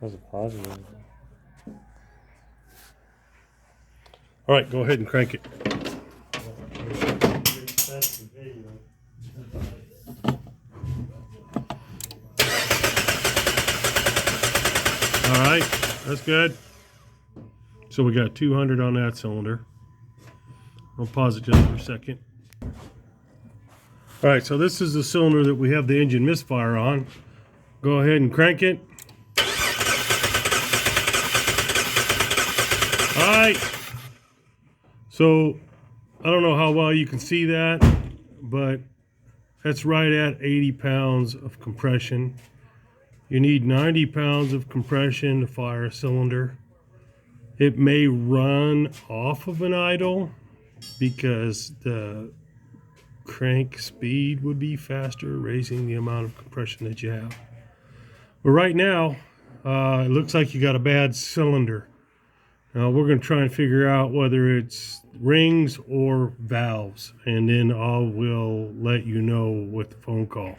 That's a positive. All right, go ahead and crank it. All right, that's good. So we got 200 on that cylinder. I'll pause it just for a second. All right, so this is the cylinder that we have the engine misfire on. Go ahead and crank it. All right. So I don't know how well you can see that, but that's right at 80 pounds of compression. You need 90 pounds of compression to fire a cylinder. It may run off of an idle because the crank speed would be faster, raising the amount of compression that you have. But right now, it looks like you got a bad cylinder. Now we're going to try and figure out whether it's rings or valves, and then I will let you know with the phone call.